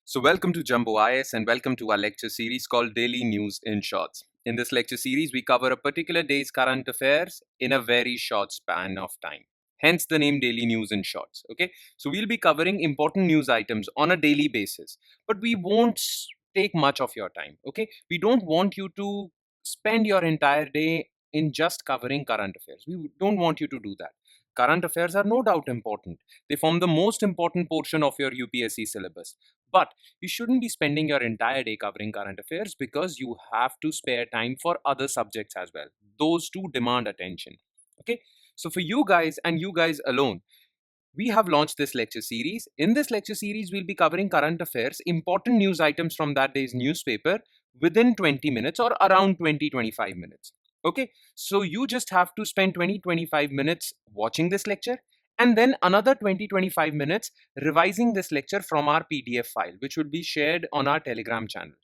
So, welcome to Jumbo IS and welcome to our lecture series called Daily News in Shorts. In this lecture series, we cover a particular day's current affairs in a very short span of time. Hence the name Daily News in Shorts. Okay, so we'll be covering important news items on a daily basis, but we won't take much of your time. Okay, we don't want you to spend your entire day in just covering current affairs. We don't want you to do that. Current affairs are no doubt important, they form the most important portion of your UPSC syllabus. But you shouldn't be spending your entire day covering current affairs because you have to spare time for other subjects as well. Those two demand attention. Okay. So, for you guys and you guys alone, we have launched this lecture series. In this lecture series, we'll be covering current affairs, important news items from that day's newspaper within 20 minutes or around 20-25 minutes. Okay, so you just have to spend 20-25 minutes watching this lecture and then another 20-25 minutes revising this lecture from our PDF file, which would be shared on our Telegram channel.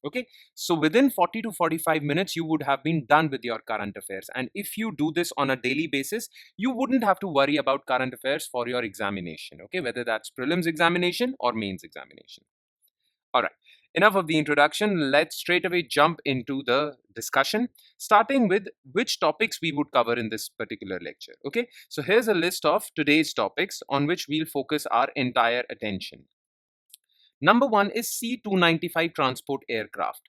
Okay, so within 40 to 45 minutes, you would have been done with your current affairs. And if you do this on a daily basis, you wouldn't have to worry about current affairs for your examination. Okay, whether that's prelims examination or mains examination. All right, enough of the introduction. Let's straight away jump into the discussion, starting with which topics we would cover in this particular lecture. Okay, so here's a list of today's topics on which we'll focus our entire attention. Number one is C-295 transport aircraft.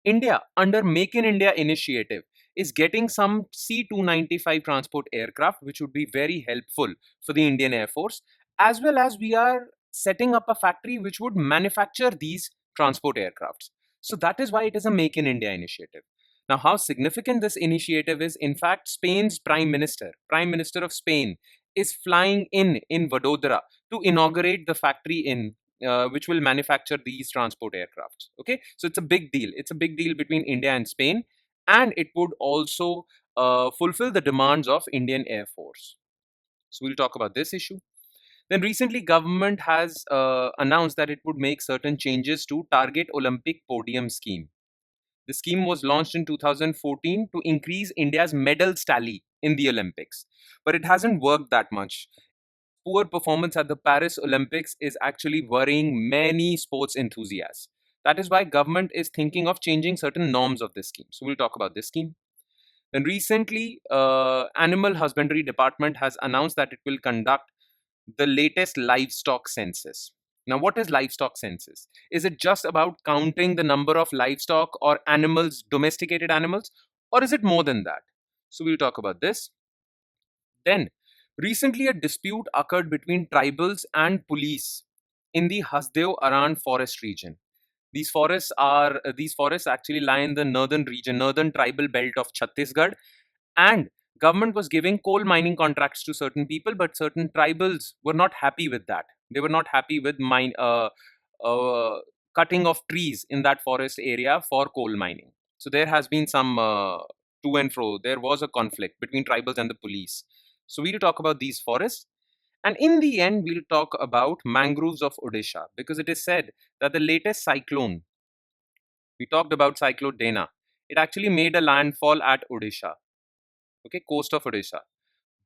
India, under Make in India initiative, is getting some C-295 transport aircraft, which would be very helpful for the Indian Air Force, as well as we are setting up a factory which would manufacture these transport aircrafts. So that is why it is a Make in India initiative. Now, how significant this initiative is, in fact, Spain's Prime Minister of Spain, is flying in Vadodara to inaugurate the factory in which will manufacture these transport aircrafts. Okay, so it's a big deal. It's a big deal between India and Spain, and it would also fulfill the demands of Indian Air Force. So we'll talk about this issue. Then recently, government has announced that it would make certain changes to Target Olympic Podium scheme. The scheme was launched in 2014 to increase India's medals tally in the Olympics, but it hasn't worked that much. Poor performance at the Paris Olympics is actually worrying many sports enthusiasts. That is why government is thinking of changing certain norms of this scheme. So we'll talk about this scheme. Then recently, Animal Husbandry Department has announced that it will conduct the latest livestock census. Now, what is livestock census? Is it just about counting the number of livestock or animals, domesticated animals, or is it more than that? So we'll talk about this. Then, recently a dispute occurred between tribals and police in the Hasdeo Arand forest region. These forests actually lie in the northern region, northern tribal belt of Chhattisgarh, and government was giving coal mining contracts to certain people, but certain tribals were not happy with that. They were not happy with cutting of trees in that forest area for coal mining. So there has been some to and fro. There was a conflict between tribals and the police. So we'll talk about these forests. And in the end, we'll talk about mangroves of Odisha, because it is said that the latest cyclone, we talked about cyclone Dana, it actually made a landfall at Odisha, okay, coast of Odisha.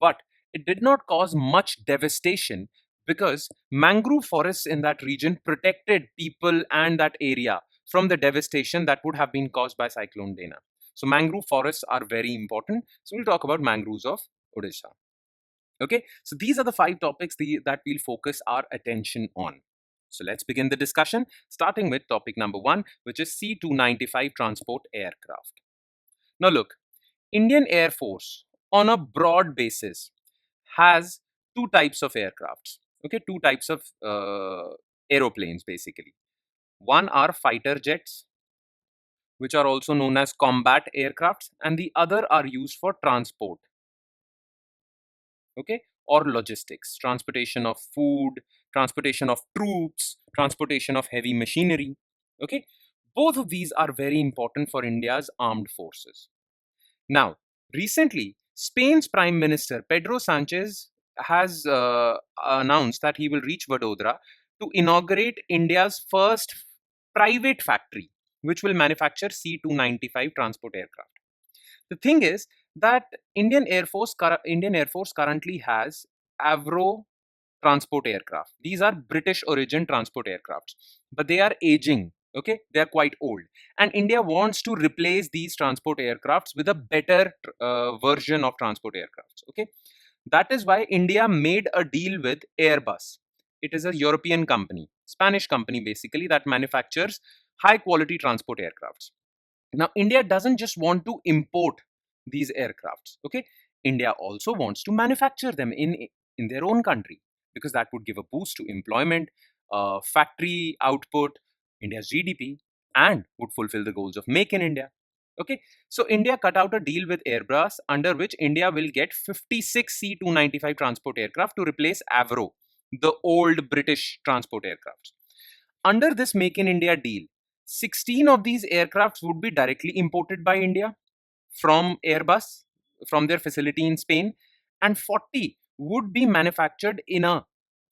But it did not cause much devastation because mangrove forests in that region protected people and that area from the devastation that would have been caused by cyclone Dana. So mangrove forests are very important. So we'll talk about mangroves of Odisha. Okay, so these are the five topics that we'll focus our attention on. So let's begin the discussion, starting with topic number one, which is C-295 transport aircraft. Now look, Indian Air Force on a broad basis has two types of aircrafts. Okay, two types of aeroplanes basically. One are fighter jets, which are also known as combat aircrafts, and the other are used for transport, okay, or logistics, transportation of food, transportation of troops, transportation of heavy machinery. Okay, both of these are very important for India's armed forces. Now, recently, Spain's Prime Minister Pedro Sanchez has announced that he will reach Vadodara to inaugurate India's first private factory, which will manufacture C-295 transport aircraft. The thing is that Indian Air Force currently has Avro transport aircraft. These are British origin transport aircrafts, but they are aging. Okay, they are quite old, and India wants to replace these transport aircrafts with a better version of transport aircrafts. Okay, that is why India made a deal with Airbus. It is a European company, Spanish company basically, that manufactures high quality transport aircrafts. Now, India doesn't just want to import these aircrafts. Okay, India also wants to manufacture them in their own country, because that would give a boost to employment, factory output, India's GDP, and would fulfill the goals of Make in India. Okay, so India cut out a deal with Airbus under which India will get 56 C-295 transport aircraft to replace Avro, the old British transport aircraft. Under this Make in India deal, 16 of these aircrafts would be directly imported by India from Airbus, from their facility in Spain, and 40 would be manufactured in a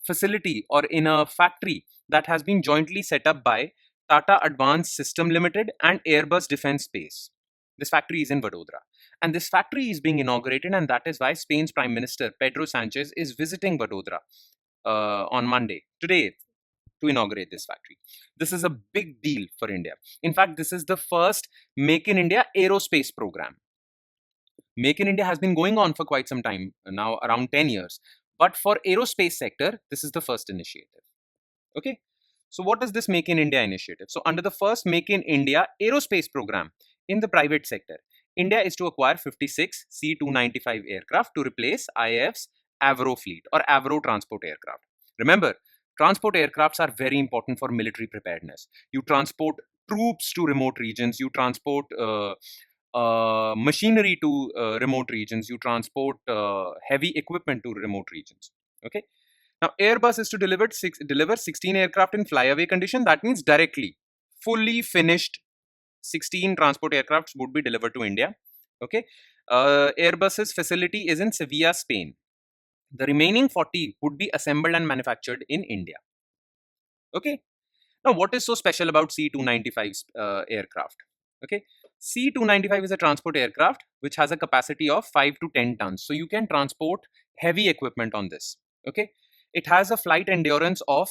facility or in a factory that has been jointly set up by Tata Advanced System Limited and Airbus Defence Space. This factory is in Vadodara. And this factory is being inaugurated, and that is why Spain's Prime Minister Pedro Sanchez is visiting Vadodara on Monday, today, to inaugurate this factory. This is a big deal for India. In fact, this is the first Make in India aerospace program. Make in India has been going on for quite some time, now around 10 years. But for aerospace sector, this is the first initiative. Okay. So what is this Make in India initiative? So under the first Make in India aerospace program in the private sector, India is to acquire 56 C-295 aircraft to replace IAF's Avro fleet or Avro transport aircraft. Remember, transport aircrafts are very important for military preparedness. You transport troops to remote regions, you transport machinery to remote regions, you transport heavy equipment to remote regions. Okay. Now, Airbus is to deliver 16 aircraft in flyaway condition. That means directly, fully finished 16 transport aircrafts would be delivered to India. Okay. Airbus's facility is in Sevilla, Spain. The remaining 40 would be assembled and manufactured in India. Okay. Now, what is so special about C-295 aircraft? Okay, C-295 is a transport aircraft which has a capacity of 5 to 10 tons. So you can transport heavy equipment on this. Okay, it has a flight endurance of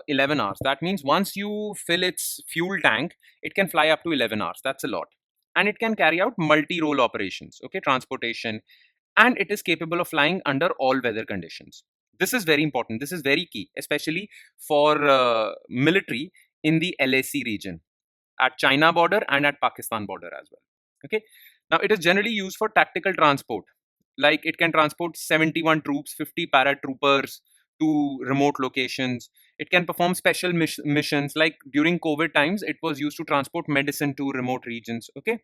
11 hours. That means once you fill its fuel tank, it can fly up to 11 hours. That's a lot. And it can carry out multi-role operations, okay, transportation, and it is capable of flying under all weather conditions. This is very important. This is very key, especially for military in the LAC region, at China border and at Pakistan border as well. Okay. Now it is generally used for tactical transport. Like it can transport 71 troops, 50 paratroopers to remote locations. It can perform special missions. Like during COVID times, it was used to transport medicine to remote regions. Okay.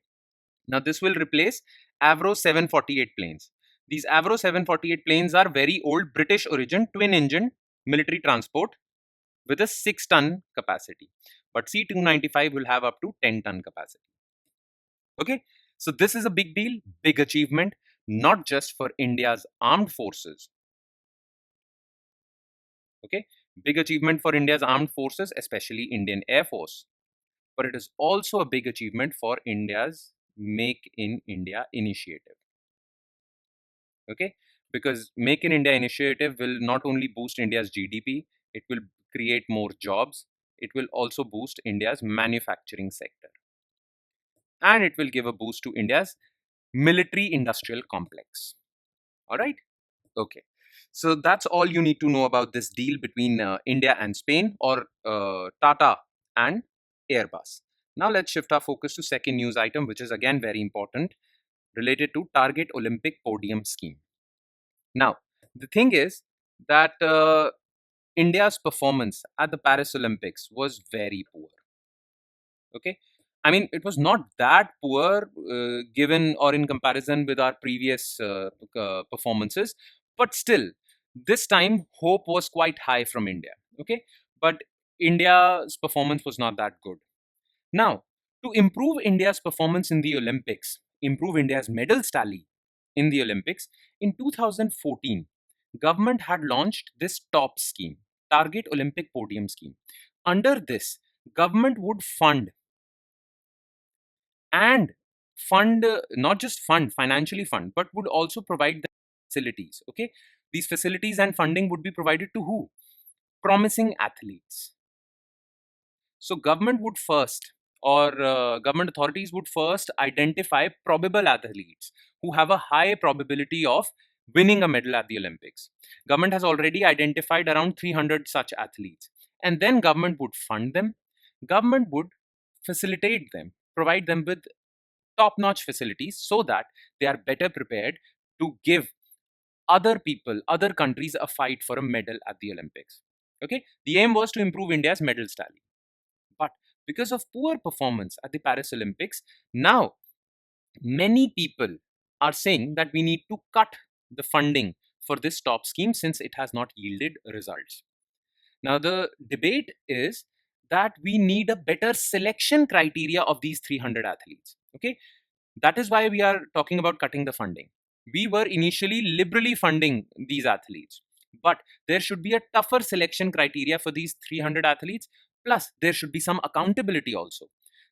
Now this will replace Avro 748 planes. These Avro 748 planes are very old British origin twin engine military transport with a 6-ton capacity. But C-295 will have up to 10-ton capacity. Okay, so this is a big deal, big achievement, not just for India's armed forces. Okay, big achievement for India's armed forces, especially Indian Air Force. But it is also a big achievement for India's Make in India initiative. Okay, because Make in India initiative will not only boost India's GDP, it will create more jobs, it will also boost India's manufacturing sector, and it will give a boost to India's military industrial complex. All right. Okay, so that's all you need to know about this deal between India and Spain, or Tata and Airbus. Now let's shift our focus to second news item, which is again very important, related to Target Olympic Podium scheme. Now, the thing is that India's performance at the Paris Olympics was very poor. Okay, I mean, it was not that poor given or in comparison with our previous performances, but still, this time hope was quite high from India. Okay, but India's performance was not that good. Now, to improve India's performance in the Olympics, improve India's medals tally in the Olympics, in 2014, government had launched this top scheme, Target Olympic Podium scheme. Under this, government would fund and fund, not just fund, financially fund, but would also provide the facilities. Okay, These facilities and funding would be provided to who? Promising athletes. So government would first, or government authorities would first identify probable athletes who have a high probability of winning a medal at the Olympics. Government has already identified around 300 such athletes, and then government would fund them. Government would facilitate them, provide them with top-notch facilities so that they are better prepared to give other people, other countries a fight for a medal at the Olympics. Okay, the aim was to improve India's medal tally. But because of poor performance at the Paris Olympics, now many people are saying that we need to cut the funding for this top scheme since it has not yielded results. Now, the debate is that we need a better selection criteria of these 300 athletes. Okay, that is why we are talking about cutting the funding. We were initially liberally funding these athletes, but there should be a tougher selection criteria for these 300 athletes. Plus, there should be some accountability also.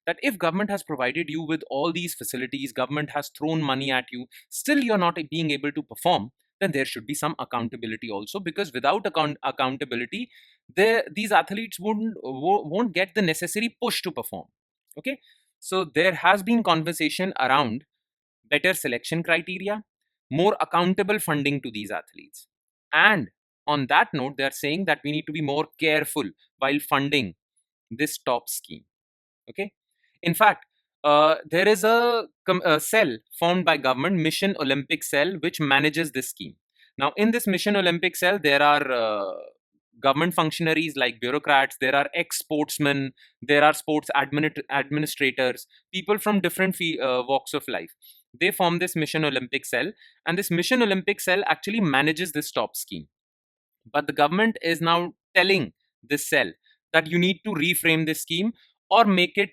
That if government has provided you with all these facilities, government has thrown money at you, still you're not being able to perform, then there should be some accountability also, because without accountability, these athletes won't get the necessary push to perform. Okay, so there has been conversation around better selection criteria, more accountable funding to these athletes. And on that note, they are saying that we need to be more careful while funding this top scheme. Okay. In fact, there is a cell formed by government, Mission Olympic Cell, which manages this scheme. Now, in this Mission Olympic Cell, there are government functionaries like bureaucrats, there are ex-sportsmen, there are sports administrators, people from different walks of life. They form this Mission Olympic Cell, and this Mission Olympic Cell actually manages this top scheme. But the government is now telling this cell that you need to reframe this scheme or make it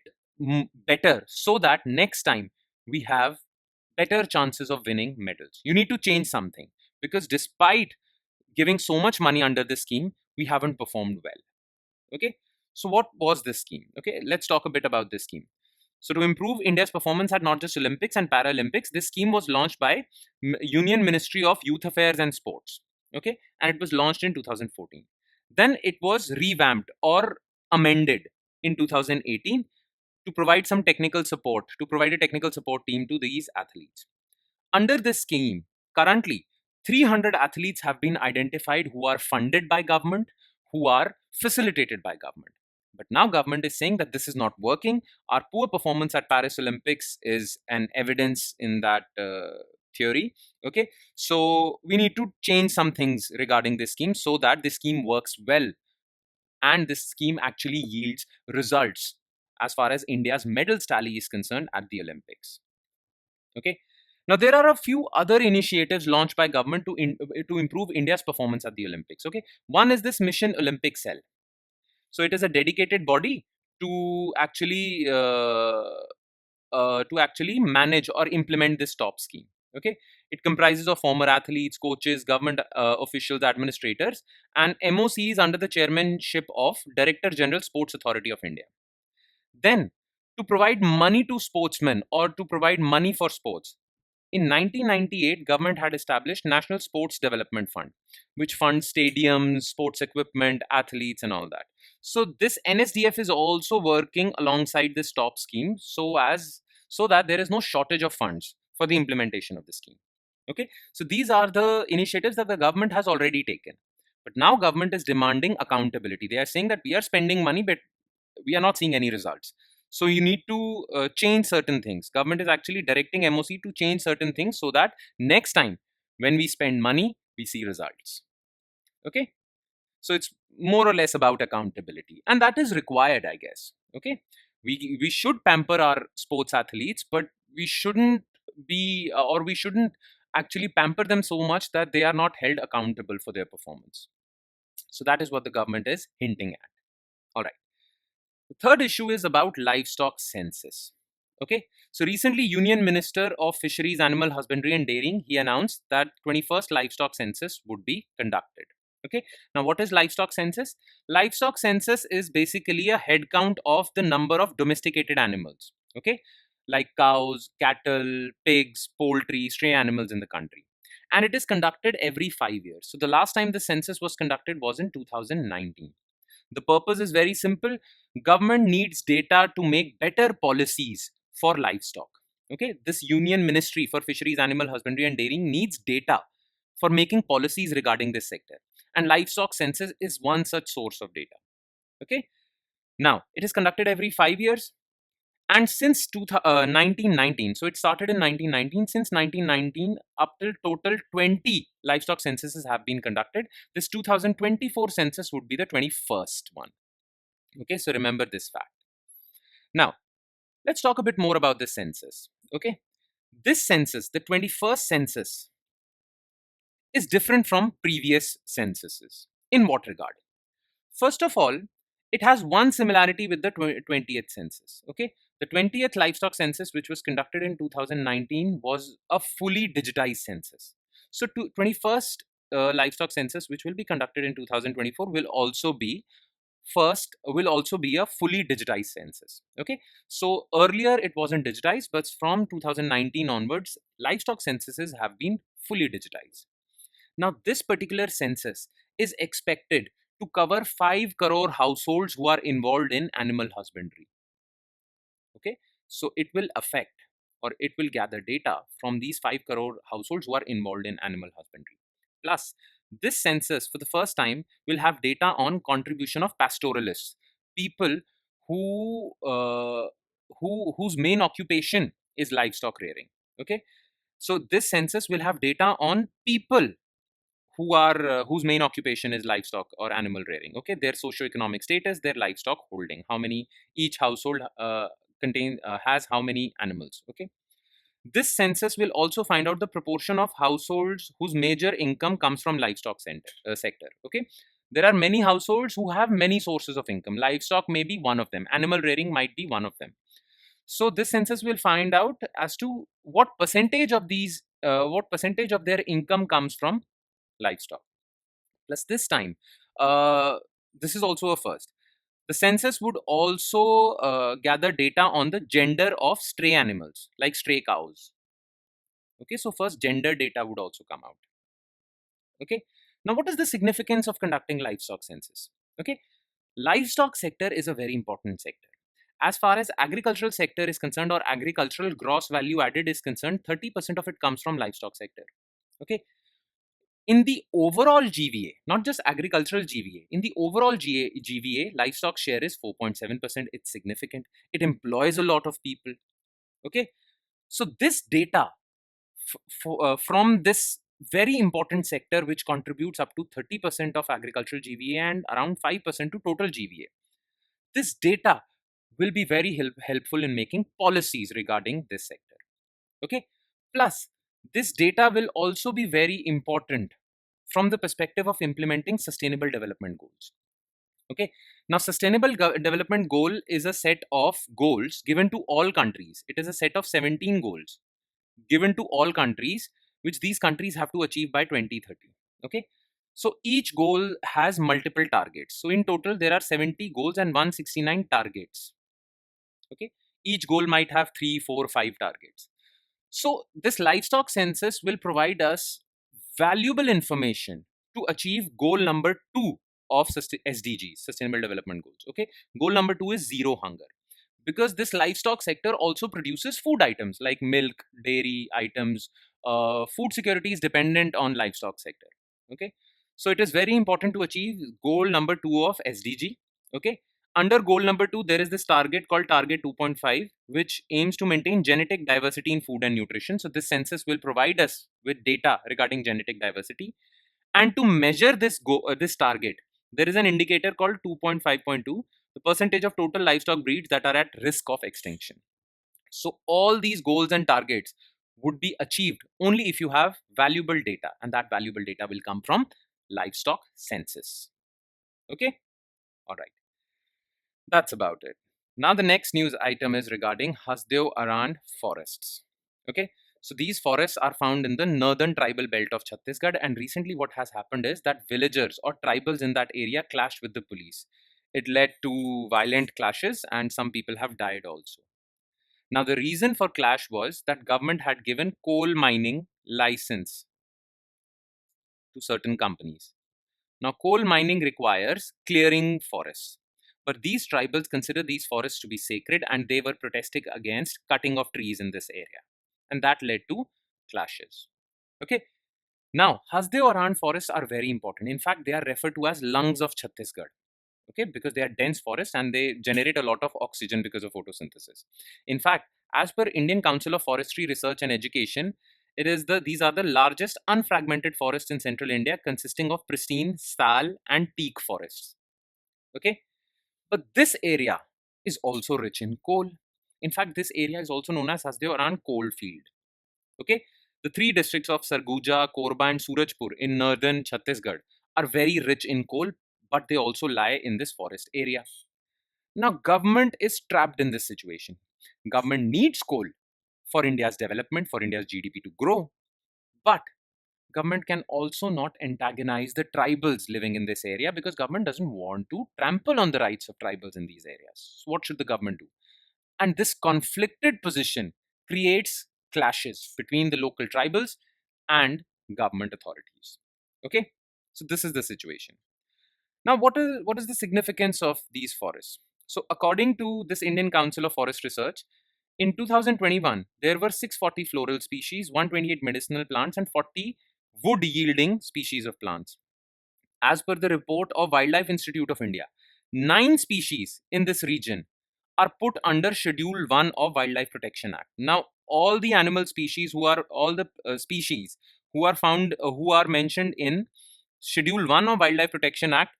better so that next time we have better chances of winning medals. You need to change something, because despite giving so much money under this scheme, we haven't performed well. Okay, so what was this scheme? Okay, let's talk a bit about this scheme. So to improve India's performance at not just Olympics and Paralympics, this scheme was launched by Union Ministry of Youth Affairs and Sports. Okay, and it was launched in 2014. Then it was revamped or amended in 2018 to provide some technical support, to provide a technical support team to these athletes. Under this scheme, currently 300 athletes have been identified who are funded by government, who are facilitated by government. But now government is saying that this is not working. Our poor performance at Paris Olympics is an evidence in that theory. Okay, so we need to change some things regarding this scheme so that this scheme works well and this scheme actually yields results as far as India's medals tally is concerned at the Olympics. Okay. Now, there are a few other initiatives launched by government to improve India's performance at the Olympics. Okay, one is this Mission Olympic Cell. So it is a dedicated body to actually manage or implement this top scheme. Okay, it comprises of former athletes, coaches, government officials, administrators, and MOCs under the chairmanship of Director General Sports Authority of India. Then, to provide money to sportsmen or to provide money for sports, in 1998, government had established National Sports Development Fund, which funds stadiums, sports equipment, athletes, and all that. So this NSDF is also working alongside this top scheme, so that there is no shortage of funds for the implementation of the scheme. Okay, so these are the initiatives that the government has already taken. But now government is demanding accountability. They are saying that we are spending money, but we are not seeing any results. So you need to change certain things. Government is actually directing MOC to change certain things so that next time when we spend money, we see results. Okay, so it's more or less about accountability, and that is required, I guess. Okay, we should pamper our sports athletes, but we shouldn't we shouldn't actually pamper them so much that they are not held accountable for their performance. So that is what the government is hinting at. All right. The third issue is about livestock census. Okay, so recently Union Minister of Fisheries, Animal Husbandry and Dairying, he announced that 21st livestock census would be conducted. Okay, now what is livestock census? Livestock census is basically a head count of the number of domesticated animals. Okay, like cows, cattle, pigs, poultry, stray animals in the country. and it is conducted every 5 years. So the last time the census was conducted was in 2019. The purpose is very simple. Government needs data to make better policies for livestock. Okay, this Union Ministry for Fisheries, Animal Husbandry and Dairying needs data for making policies regarding this sector. And livestock census is one such source of data. Okay, now it is conducted every 5 years. And since 1919, so it started in 1919, since 1919 up till total 20 livestock censuses have been conducted. This 2024 census would be the 21st one. Okay, so remember this fact. Now, let's talk a bit more about this census. Okay, this census, the 21st census, is different from previous censuses. In what regard? First of all, it has one similarity with the 20th census. Okay, the 20th livestock census, which was conducted in 2019, was a fully digitized census. So, 21st livestock census, which will be conducted in 2024, will also be a fully digitized census. Okay, so earlier it wasn't digitized, but from 2019 onwards, livestock censuses have been fully digitized. Now, this particular census is expected to cover 5 crore households who are involved in animal husbandry. Okay, so it will affect, or it will gather data from these 5 crore households who are involved in animal husbandry. Plus, this census for the first time will have data on contribution of pastoralists, people whose main occupation is livestock rearing. Okay, so this census will have data on people whose main occupation is livestock or animal rearing. Okay, their socioeconomic status, their livestock holding, how many each household has how many animals. Okay, this census will also find out the proportion of households whose major income comes from sector. Okay, there are many households who have many sources of income. Livestock may be one of them. Animal rearing might be one of them. So this census will find out as to what percentage of their income comes from livestock. Plus, this time, this is also a first. The census would also gather data on the gender of stray animals, like stray cows. Okay, so first gender data would also come out. Okay, now what is the significance of conducting livestock census? Okay, livestock sector is a very important sector. As far as agricultural sector is concerned, or agricultural gross value added is concerned, 30% of it comes from livestock sector. Okay, in the overall GVA, not just agricultural GVA, in the overall GVA, livestock share is 4.7%. It's significant. It employs a lot of people. Okay, so this data from this very important sector, which contributes up to 30% of agricultural GVA and around 5% to total GVA, this data will be very helpful in making policies regarding this sector. Okay, plus this data will also be very important from the perspective of implementing sustainable development goals. Okay, now sustainable development goal is a set of goals given to all countries. It is a set of 17 goals given to all countries, which these countries have to achieve by 2030. Okay, so each goal has multiple targets. So in total there are 70 goals and 169 targets. Okay, each goal might have 3, 4, 5 targets. So this livestock census will provide us valuable information to achieve goal number 2 of SDGs, Sustainable Development Goals. Okay, goal number 2 is zero hunger, because this livestock sector also produces food items like milk, dairy items. Food security is dependent on livestock sector. Okay, so it is very important to achieve goal number 2 of SDG. Okay, under goal number 2, there is this target called target 2.5, which aims to maintain genetic diversity in food and nutrition. So this census will provide us with data regarding genetic diversity. And to measure this target, there is an indicator called 2.5.2, the percentage of total livestock breeds that are at risk of extinction. So all these goals and targets would be achieved only if you have valuable data, and that valuable data will come from livestock census. Okay, all right. That's about it. Now the next news item is regarding Hasdeo Arand forests. Okay, so these forests are found in the northern tribal belt of Chhattisgarh, and recently what has happened is that villagers or tribals in that area clashed with the police. It led to violent clashes and some people have died also. Now the reason for clash was that government had given coal mining license to certain companies. Now, coal mining requires clearing forests, but these tribals consider these forests to be sacred and they were protesting against cutting of trees in this area. And that led to clashes. Okay. Now, Hasdeo Arand forests are very important. In fact, they are referred to as lungs of Chhattisgarh. Okay, because they are dense forests and they generate a lot of oxygen because of photosynthesis. In fact, as per Indian Council of Forestry Research and Education, these are the largest unfragmented forests in central India, consisting of pristine sal and teak forests. Okay, but this area is also rich in coal. In fact, this area is also known as Hasdeo Arand coal field. Okay, the three districts of Sarguja, Korba, and Surajpur in northern Chhattisgarh are very rich in coal, but they also lie in this forest area. Now, government is trapped in this situation. Government needs coal for India's development, for India's GDP to grow, but government can also not antagonize the tribals living in this area because government doesn't want to trample on the rights of tribals in these areas. So what should the government do? And this conflicted position creates clashes between the local tribals and government authorities. Okay, so this is the situation. Now, what is the significance of these forests? So, according to this Indian Council of Forest Research, in 2021, there were 640 floral species, 128 medicinal plants, and 40 wood yielding species of plants. As per the report of Wildlife Institute of India, 9 species in this region are put under Schedule 1 of Wildlife Protection Act. Now, all the animal species species who are found, who are mentioned in Schedule 1 of Wildlife Protection Act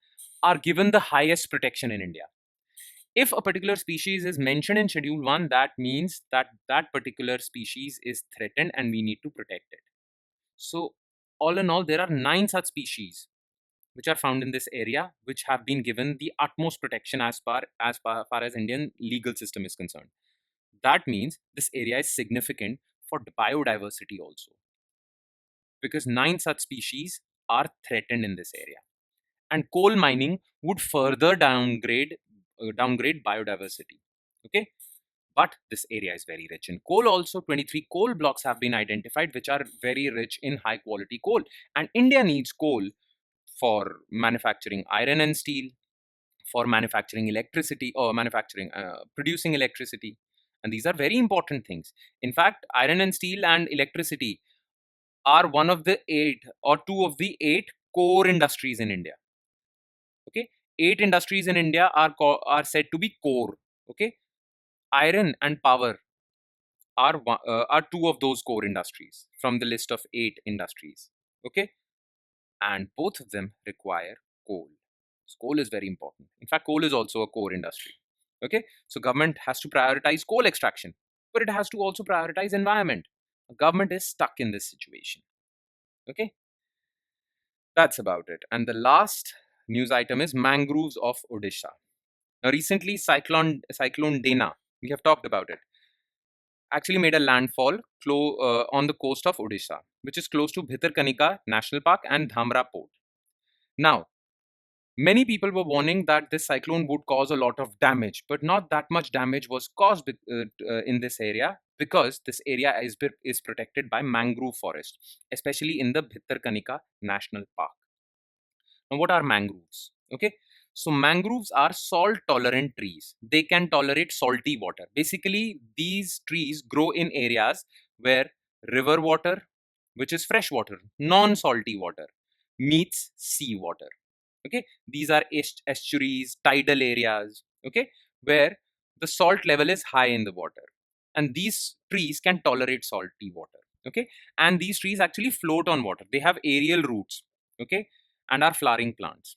are given the highest protection in India. If a particular species is mentioned in Schedule 1, that means that that particular species is threatened and we need to protect it. So, all in all, there are 9 such species which are found in this area, which have been given the utmost protection far as Indian legal system is concerned. That means this area is significant for biodiversity also, because 9 such species are threatened in this area, and coal mining would further downgrade biodiversity. Okay, but this area is very rich in coal also. 23 coal blocks have been identified which are very rich in high quality coal, and India needs coal for manufacturing iron and steel, for manufacturing electricity, or producing electricity. And these are very important things. In fact, iron and steel and electricity are one of the 8 core industries in India. Okay, 8 industries in India are said to be core. Okay, iron and power are 2 of those core industries from the list of 8 industries. Okay, and both of them require coal. So coal is very important. In fact, coal is also a core industry. Okay, so government has to prioritize coal extraction, but it has to also prioritize environment. Government is stuck in this situation. Okay, that's about it. And the last news item is Mangrooves of Odisha. Now, recently, Cyclone Dana, we have talked about it, actually made a landfall on the coast of Odisha, which is close to Bhitarkanika National Park and Dhamra Port. Now, many people were warning that this cyclone would cause a lot of damage, but not that much damage was caused in this area, because this area is protected by mangrove forest, especially in the Bhitarkanika National Park. Now, what are mangroves? Okay, so mangroves are salt tolerant trees. They can tolerate salty water. Basically, these trees grow in areas where river water, which is fresh water, non salty water, meets sea water. Okay, these are estuaries, tidal areas, okay, where the salt level is high in the water, and these trees can tolerate salty water. Okay, and these trees actually float on water. They have aerial roots. Okay, and are flowering plants.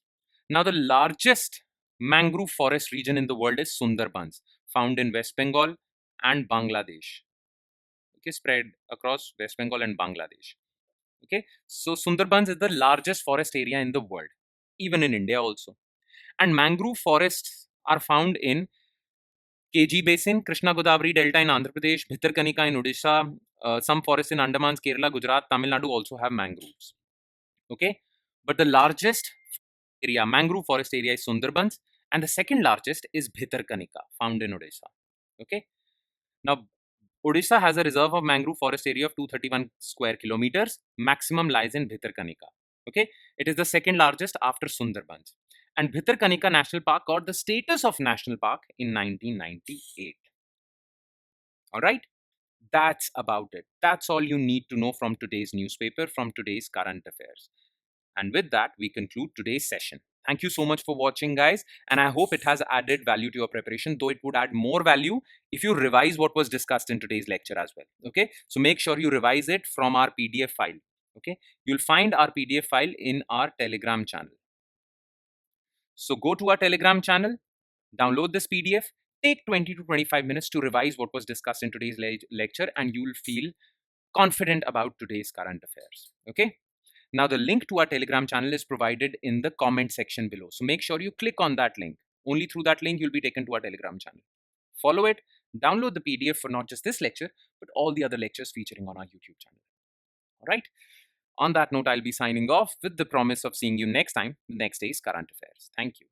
Now, the largest mangrove forest region in the world is Sundarbans, found in West Bengal and Bangladesh. Okay, spread across West Bengal and Bangladesh. Okay, so Sundarbans is the largest forest area in the world, even in India also. And mangrove forests are found in KG Basin, Krishna Godavari Delta in Andhra Pradesh, Bhitarkanika in Odisha. Some forests in Andamans, Kerala, Gujarat, Tamil Nadu also have mangroves. Okay, but the largest mangrove forest area is Sundarbans, and the second largest is Bhitarkanika, found in Odisha. Okay, now Odisha has a reserve of mangrove forest area of 231 square kilometers. Maximum lies in Bhitarkanika. Okay, it is the second largest after Sundarbans. And Bhitarkanika National Park got the status of national park in 1998. All right, that's about it. That's all you need to know from today's newspaper, from today's current affairs. And with that, we conclude today's session. Thank you so much for watching, guys. And I hope it has added value to your preparation, though it would add more value if you revise what was discussed in today's lecture as well. Okay, so make sure you revise it from our PDF file. Okay, you'll find our PDF file in our Telegram channel. So go to our Telegram channel, download this PDF, take 20 to 25 minutes to revise what was discussed in today's lecture, and you'll feel confident about today's current affairs. Okay. Now, the link to our Telegram channel is provided in the comment section below. So make sure you click on that link. Only through that link, you'll be taken to our Telegram channel. Follow it, download the PDF for not just this lecture, but all the other lectures featuring on our YouTube channel. All right. On that note, I'll be signing off with the promise of seeing you next time, the next day's current affairs. Thank you.